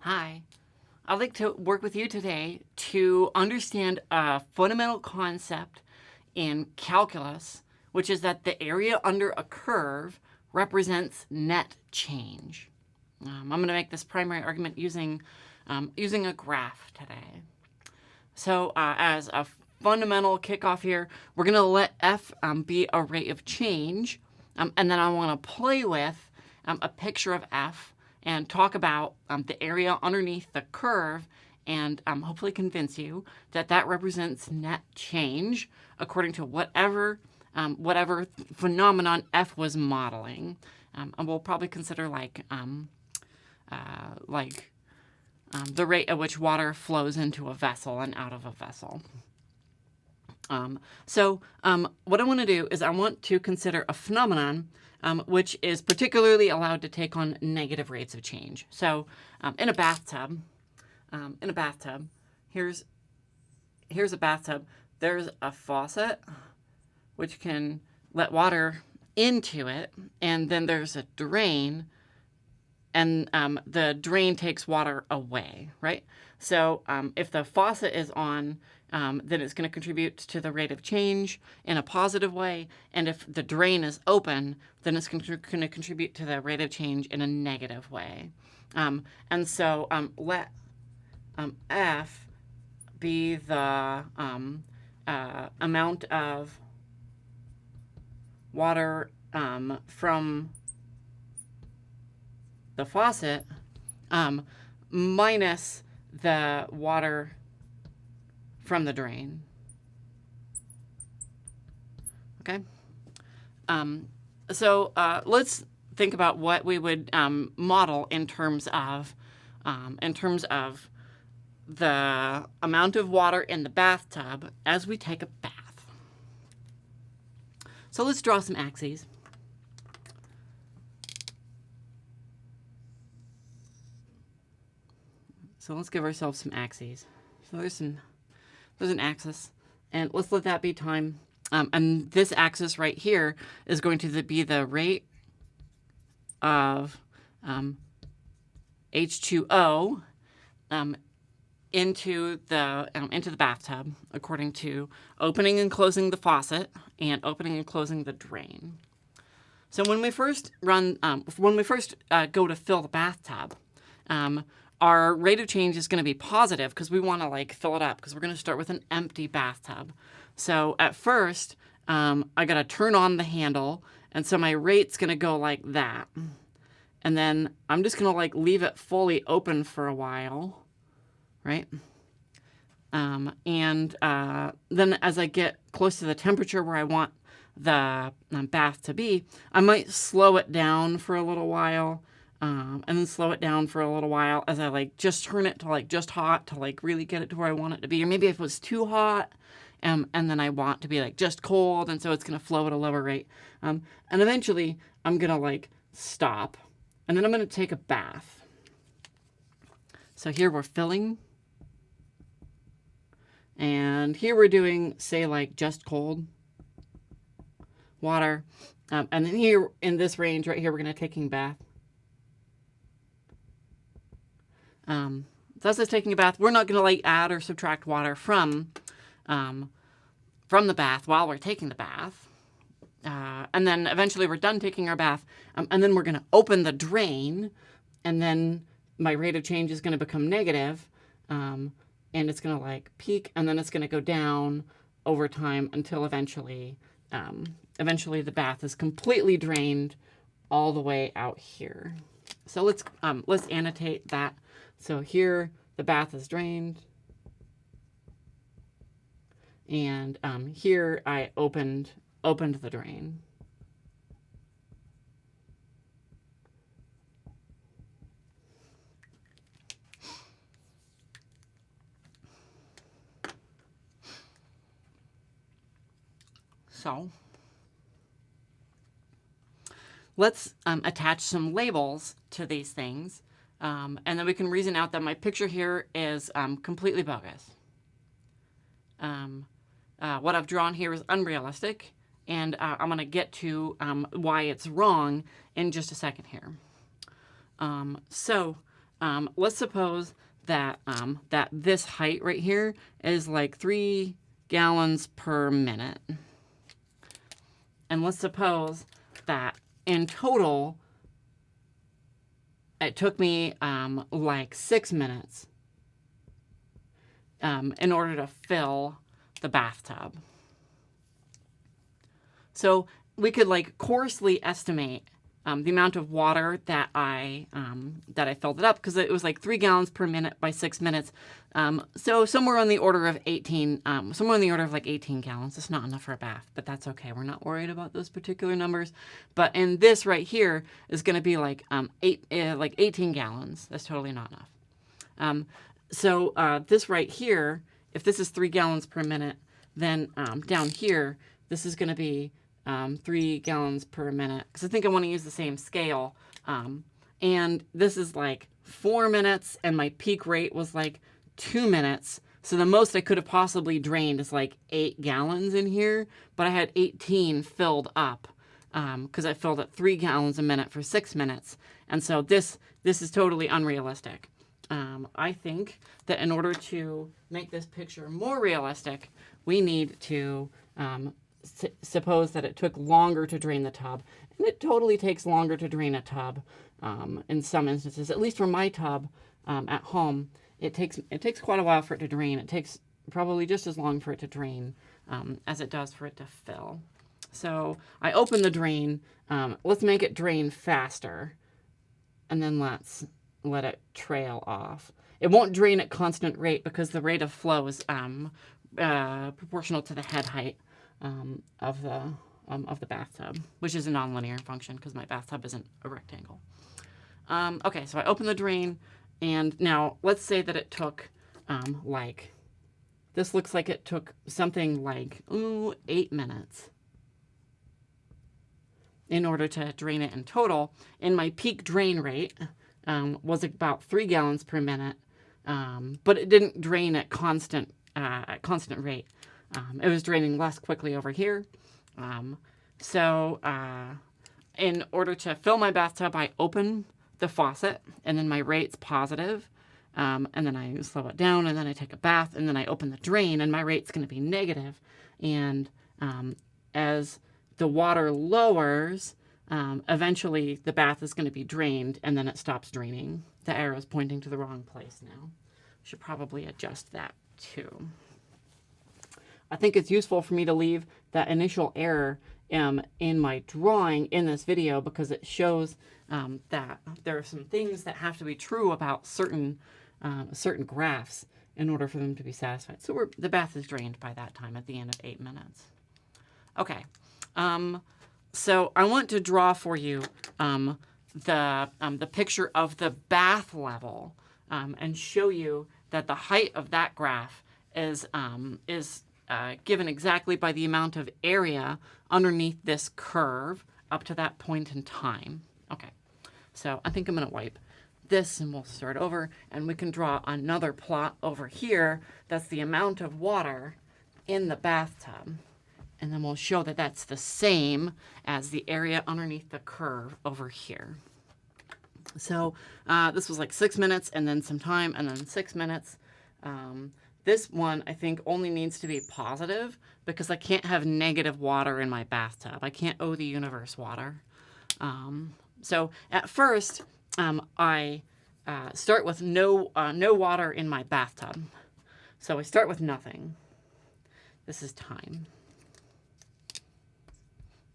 Hi. I'd like to work with you today to understand a fundamental concept in calculus, which is that the area under a curve represents net change. I'm going to make this primary argument using a graph today. So as a fundamental kickoff here, we're going to let f be a rate of change, and then I want to play with a picture of f and talk about the area underneath the curve and hopefully convince you that that represents net change according to whatever phenomenon f was modeling. And we'll probably consider the rate at which water flows into a vessel and out of a vessel. What I want to do is I want to consider a phenomenon which is particularly allowed to take on negative rates of change. So in a bathtub, here's a bathtub. There's a faucet which can let water into it, and then there's a drain, and the drain takes water away, right? So if the faucet is on, then it's going to contribute to the rate of change in a positive way. And if the drain is open, then it's going to contribute to the rate of change in a negative way. And so let F be the amount of water from the faucet minus the water from the drain. Okay. Let's think about what we would model in terms of the amount of water in the bathtub as we take a bath. So let's draw some axes. So let's give ourselves some axes. So there's an axis, and let's let that be time. And this axis right here is going to be the rate of H2O into the bathtub according to opening and closing the faucet and opening and closing the drain. So when we first go to fill the bathtub, our rate of change is going to be positive because we want to fill it up because we're going to start with an empty bathtub. So at first, I got to turn on the handle, and so my rate's going to go like that. And then I'm just going to leave it fully open for a while, right? And then as I get close to the temperature where I want the bath to be, I might slow it down for a little while. And then slow it down for a little while as I just turn it to just hot to really get it to where I want it to be. Or maybe if it was too hot, and then I want to be just cold, and so it's going to flow at a lower rate. And eventually I'm going to stop, and then I'm going to take a bath. So here we're filling, and here we're doing, say, just cold water. And then here in this range right here, we're going to taking bath. So as it's taking a bath, we're not going to add or subtract water from the bath while we're taking the bath. And then eventually we're done taking our bath, and then we're going to open the drain, and then my rate of change is going to become negative, and it's going to peak, and then it's going to go down over time until eventually the bath is completely drained all the way out here. So let's annotate that. So here the bath is drained, and here I opened the drain. So let's attach some labels to these things. And then we can reason out that my picture here is completely bogus. What I've drawn here is unrealistic, and I'm going to get to why it's wrong in just a second here. let's suppose that that this height right here is like 3 gallons per minute. And let's suppose that in total, it took me like 6 minutes in order to fill the bathtub. So we could like coarsely estimate the amount of water that I filled it up, because it was like 3 gallons per minute by 6 minutes. So somewhere on the order of 18, somewhere on the order of like 18 gallons. It's not enough for a bath, but that's okay. We're not worried about those particular numbers. But in this right here is going to be like 18 gallons. That's totally not enough. So this right here, if this is 3 gallons per minute, then down here, this is going to be 3 gallons per minute, because I think I want to use the same scale. And this is like 4 minutes, and my peak rate was like 2 minutes. So the most I could have possibly drained is like 8 gallons in here, but I had 18 filled up because I filled it 3 gallons a minute for 6 minutes. And so this is totally unrealistic. I think that in order to make this picture more realistic, we need to suppose that it took longer to drain the tub. And it totally takes longer to drain a tub in some instances. At least for my tub at home, it takes quite a while for it to drain. It takes probably just as long for it to drain as it does for it to fill. So I open the drain. Let's make it drain faster. And then let's let it trail off. It won't drain at constant rate because the rate of flow is proportional to the head height of the bathtub, which is a nonlinear function because my bathtub isn't a rectangle. Okay, so I open the drain, and now let's say that it took this looks like it took something like 8 minutes in order to drain it in total. And my peak drain rate was about 3 gallons per minute, but it didn't drain at constant rate. It was draining less quickly over here. So in order to fill my bathtub, I open the faucet, and then my rate's positive. And then I slow it down, and then I take a bath, and then I open the drain, and my rate's going to be negative. And as the water lowers, eventually the bath is going to be drained, and then it stops draining. The arrow is pointing to the wrong place now. Should probably adjust that too. I think it's useful for me to leave that initial error in my drawing in this video, because it shows that there are some things that have to be true about certain graphs in order for them to be satisfied. So the bath is drained by that time at the end of 8 minutes. Okay, so I want to draw for you the picture of the bath level and show you that the height of that graph is given exactly by the amount of area underneath this curve up to that point in time. Okay, so I think I'm going to wipe this, and we'll start over, and we can draw another plot over here. That's the amount of water in the bathtub, and then we'll show that that's the same as the area underneath the curve over here. So this was like 6 minutes, and then some time, and then 6 minutes. This one, I think, only needs to be positive because I can't have negative water in my bathtub. I can't owe the universe water. So at first, I start with no water in my bathtub. So I start with nothing. This is time.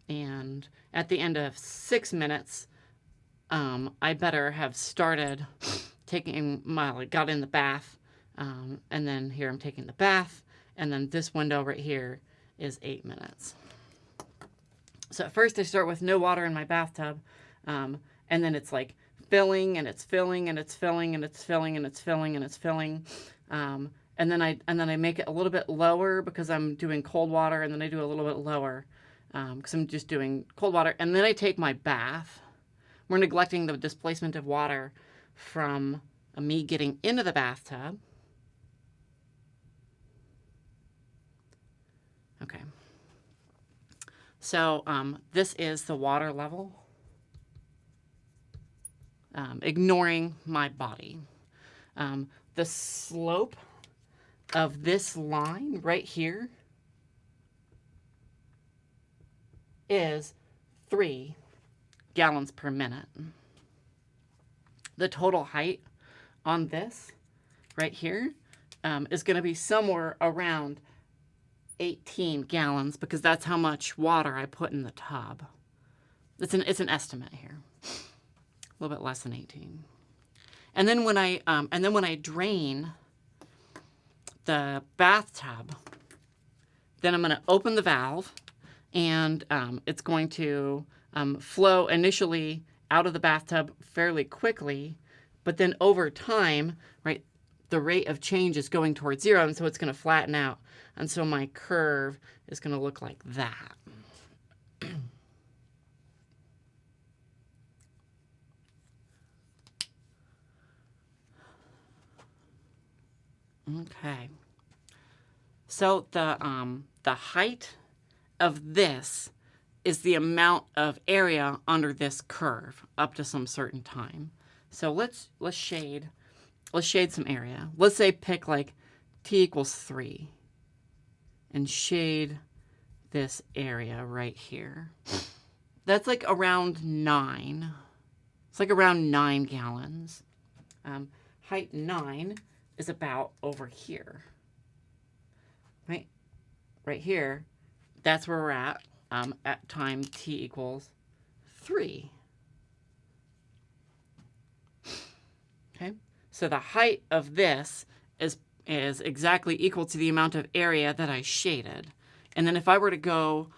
And at the end of 6 minutes, I better have started got in the bath. And then here I'm taking the bath, and then this window right here is 8 minutes. So at first I start with no water in my bathtub, and then it's like filling, and it's filling, and it's filling, and it's filling, and it's filling, and it's filling. And then I make it a little bit lower because I'm doing cold water, and then I do a little bit lower because I'm just doing cold water. And then I take my bath. We're neglecting the displacement of water from me getting into the bathtub. Okay, so this is the water level. ignoring my body. The slope of this line right here is 3 gallons per minute. The total height on this right here is going to be somewhere around 18 gallons because that's how much water I put in the tub. It's an estimate here. A little bit less than 18. And then when I drain the bathtub, then I'm going to open the valve, and it's going to flow initially out of the bathtub fairly quickly, but then over time, right, the rate of change is going towards 0, and so it's going to flatten out. And so my curve is going to look like that. Okay. So the height of this is the amount of area under this curve up to some certain time. So let's shade some area. Let's say pick like t equals 3 and shade this area right here. That's like around 9. It's like around 9 gallons. Height 9 is about over here. Right here, that's where we're at time t equals 3. Okay, so the height of this is exactly equal to the amount of area that I shaded. And then if I were to go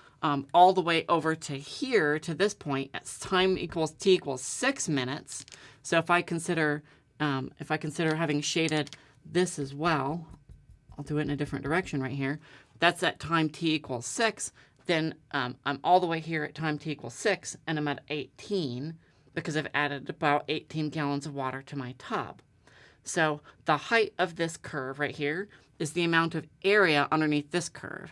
all the way over to here, to this point, at time equals t equals 6 minutes. So if I consider having shaded this as well, I'll do it in a different direction right here. That's at time t equals 6. Then I'm all the way here at time t equals 6, and I'm at 18 because I've added about 18 gallons of water to my tub. So the height of this curve right here is the amount of area underneath this curve.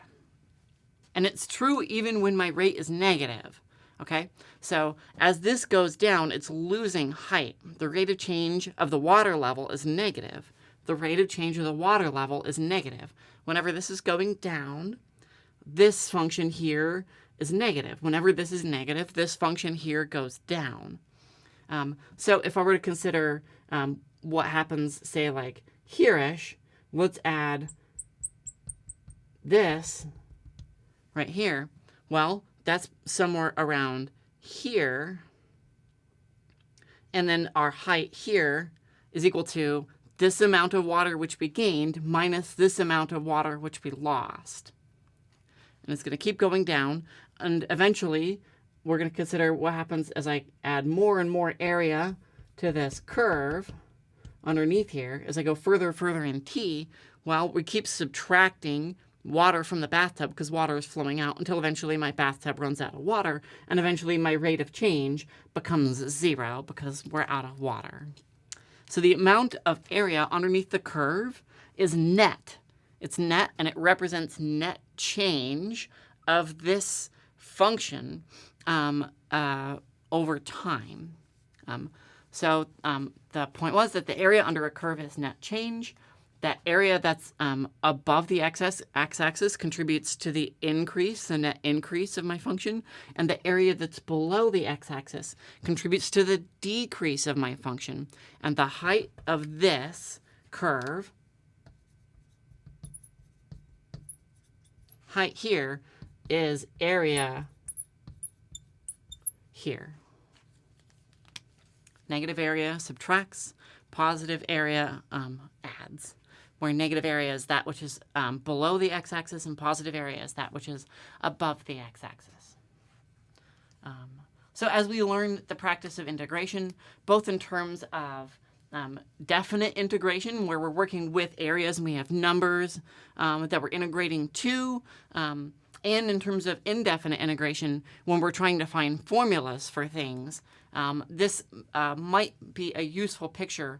And it's true even when my rate is negative. Okay, so as this goes down, it's losing height. The rate of change of the water level is negative. The rate of change of the water level is negative. Whenever this is going down, this function here is negative. Whenever this is negative, this function here goes down. So if I were to consider what happens, say like here-ish, let's add this right here. Well, that's somewhere around here. And then our height here is equal to this amount of water which we gained minus this amount of water which we lost. And it's going to keep going down. And eventually, we're going to consider what happens as I add more and more area to this curve underneath here. As I go further and further in t, well, we keep subtracting water from the bathtub because water is flowing out until eventually my bathtub runs out of water. And eventually, my rate of change becomes 0 because we're out of water. So the amount of area underneath the curve is net. It's net, and it represents net change of this function over time. So the point was that the area under a curve is net change. That area that's above the x-axis contributes to the increase, the net increase of my function, and the area that's below the x-axis contributes to the decrease of my function. And the height of this curve, height here, is area here. Negative area subtracts, positive area adds. Where negative area is that which is below the x-axis, and positive area is that which is above the x-axis. So as we learn the practice of integration, both in terms of definite integration, where we're working with areas and we have numbers that we're integrating to, and in terms of indefinite integration, when we're trying to find formulas for things, this might be a useful picture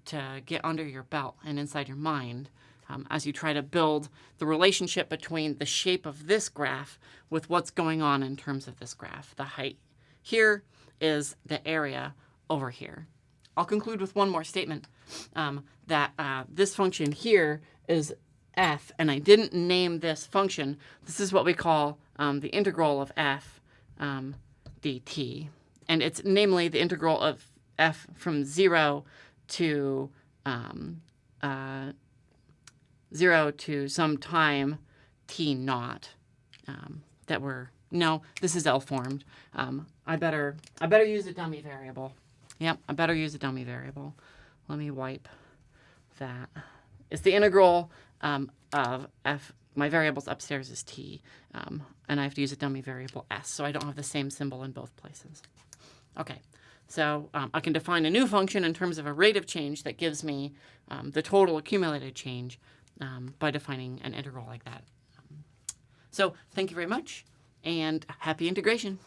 to get under your belt and inside your mind as you try to build the relationship between the shape of this graph with what's going on in terms of this graph. The height here is the area over here. I'll conclude with one more statement, that this function here is f, and I didn't name this function. This is what we call the integral of f dt. And it's namely the integral of f from 0 to 0 to some time t naught that we're, no, this is L-formed. I better use a dummy variable. Yep, I better use a dummy variable. Let me wipe that. It's the integral of f. My variables upstairs is t, and I have to use a dummy variable s, so I don't have the same symbol in both places. Okay, so I can define a new function in terms of a rate of change that gives me the total accumulated change by defining an integral like that. So thank you very much, and happy integration.